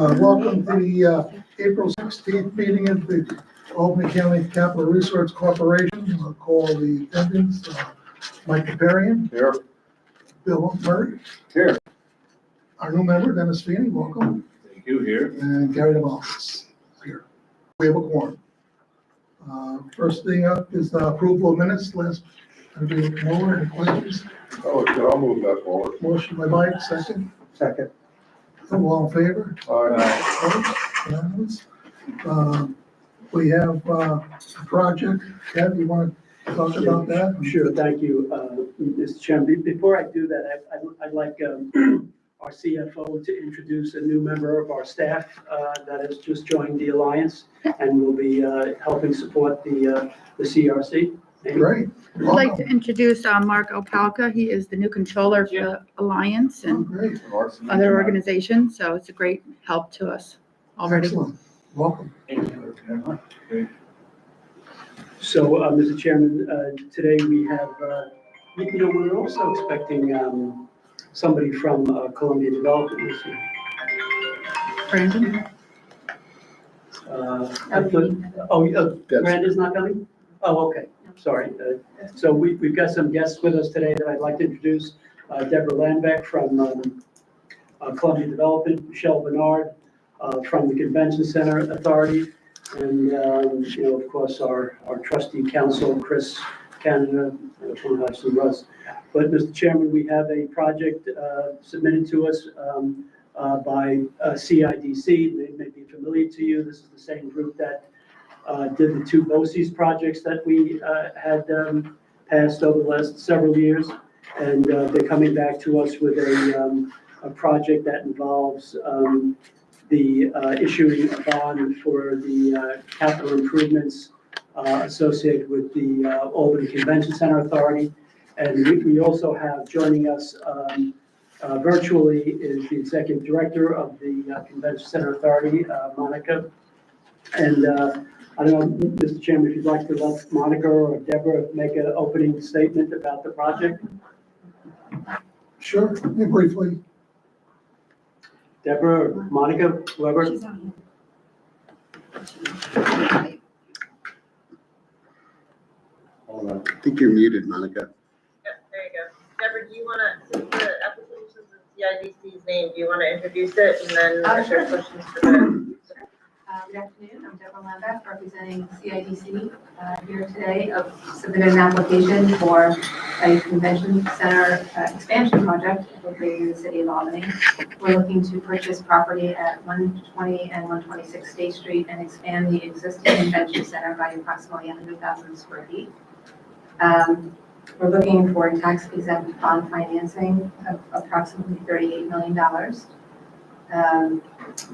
Welcome to the April 16th meeting of the Albany County Capital Resource Corporation. I'll call the attendance. Mike Caparian. Here. Bill Murray. Here. Our new member, Dennis Feeney, welcome. Thank you. Here. And Gary DeMoss here. We have a quorum. First thing up is the approval of minutes. Anybody come over, any questions? Oh, I'll move that forward. Motion by Mike, second. Second. All in favor? Aye. Opposed? Unanimous. We have a project. Kev, you want to talk about that? Sure, thank you, Mr. Chairman. Before I do that, I'd like our CFO to introduce a new member of our staff that has just joined the Alliance and will be helping support the CRC. Great. I'd like to introduce Mark Opalka. He is the new controller for the Alliance Oh, and great. other organizations, so it's a great help to us already. Excellent. Welcome. So, Mr. Chairman, today we have, we're also expecting somebody from Columbia Development this year. Brandon? Brandon's not coming? Oh, okay, sorry. So we've got some guests with us today that I'd like to introduce. Deborah Landbeck from Columbia Development, Michelle Bernard from the Convention Center Authority, and, of course, our trustee council, Chris Canada, from Hudson Russ. But, Mr. Chairman, we have a project submitted to us by CIDC. They may be familiar to you. This is the same group that did the two BOCES projects that we had passed over the last several years. And they're coming back to us with a project that involves the issuing a bond for the capital improvements associated with the Albany Convention Center Authority. And we also have joining us virtually is the Executive Director of the Convention Center Authority, Monica. And I don't know, Mr. Chairman, if you'd like to let Monica or Deborah make an opening statement about the project. Sure, briefly. Deborah or Monica, whoever. Hold on. I think you're muted, Monica. Yeah, there you go. Deborah, do you want to, since the application is CIDC's name, do you want to introduce it and then if there are questions for the? Good afternoon, I'm Deborah Landbeck, representing CIDC here today. I've submitted an application for a convention center expansion project located in the city of Albany. We're looking to purchase property at 120 and 126 State Street and expand the existing convention center by approximately 100,000 square feet. We're looking for tax exempt bond financing of approximately $38 million.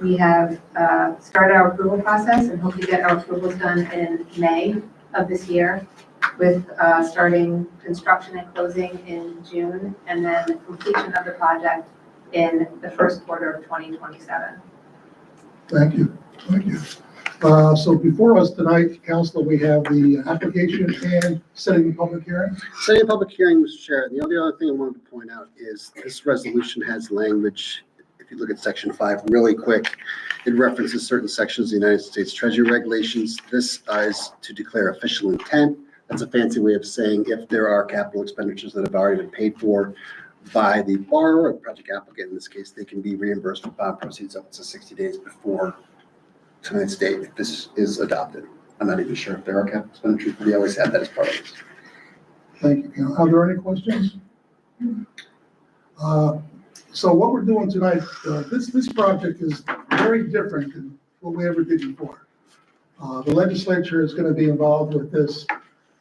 We have started our approval process and hope to get our approvals done in May of this year, with starting construction and closing in June, and then the completion of the project in the first quarter of 2027. Thank you. Thank you. So before us tonight, Council, we have the application and setting the public hearing. Setting a public hearing, Mr. Chair, the only other thing I wanted to point out is this resolution has language. If you look at section 5 really quick, it references certain sections of the United States Treasury regulations. This is to declare official intent. That's a fancy way of saying if there are capital expenditures that have already been paid for by the borrower, or the project applicant in this case, they can be reimbursed with bond proceeds up to 60 days before tonight's date if this is adopted. I'm not even sure if there are capital expenditures, but we always have that as part of this. Thank you. Are there any questions? So what we're doing tonight, this project is very different than what we ever did before. The legislature is going to be involved with this,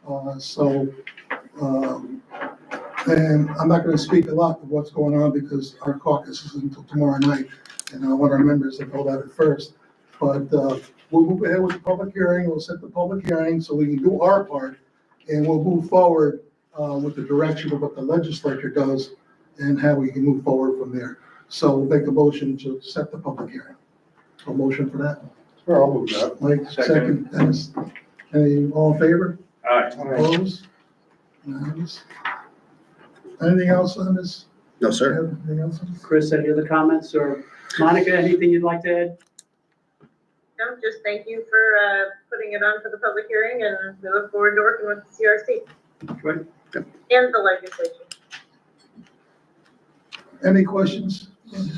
and I'm not going to speak a lot of what's going on because our caucus is until tomorrow night, and I want our members to know that at first. But we'll move ahead with the public hearing. We'll set the public hearing so we can do our part, and we'll move forward with the direction of what the legislature does and how we can move forward from there. So we'll make a motion to set the public hearing. A motion for that. Sure, I'll move that. Mike, second. Dennis, any, all in favor? Aye. Opposed? Unanimous? Anything else on this? No, sir. Anything else? Chris, any other comments or Monica, anything you'd like to add? No, just thank you for, putting it on for the public hearing, and we look forward to working with the CRC Good. and the legislature. Any questions?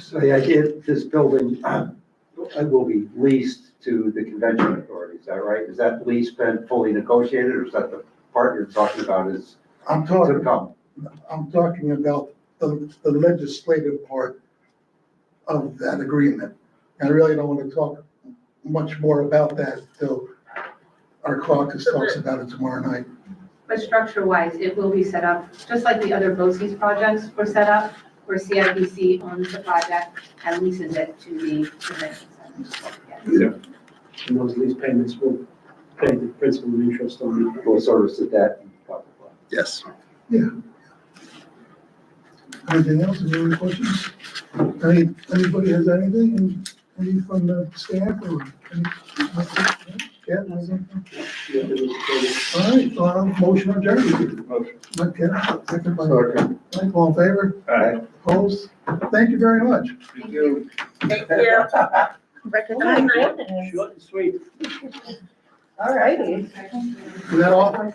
So the idea, this building will be leased to the convention authority, is that right? Is that lease been fully negotiated, or is that the part you're talking about is I'm to talking, come? I'm talking about the legislative part of that agreement. I really don't want to talk much more about that till our caucus talks about it tomorrow night. But structure-wise, it will be set up, just like the other BOCES projects were set up, where CIBC owns the project and leases it to the convention center. And those lease payments will pay the principal and interest on it. Will service the debt and blah, blah, blah. Yes. Anything else? Any other questions? Anybody has anything? Any from the staff or any? Yeah, anything? All right, so motion adjourned. Motion. Not Ken, second by Second. Mike, all in favor? Aye. Opposed? Thank you very much. Thank you. Thank you. Record Good time. night. Short and sweet. All righty. Is that all?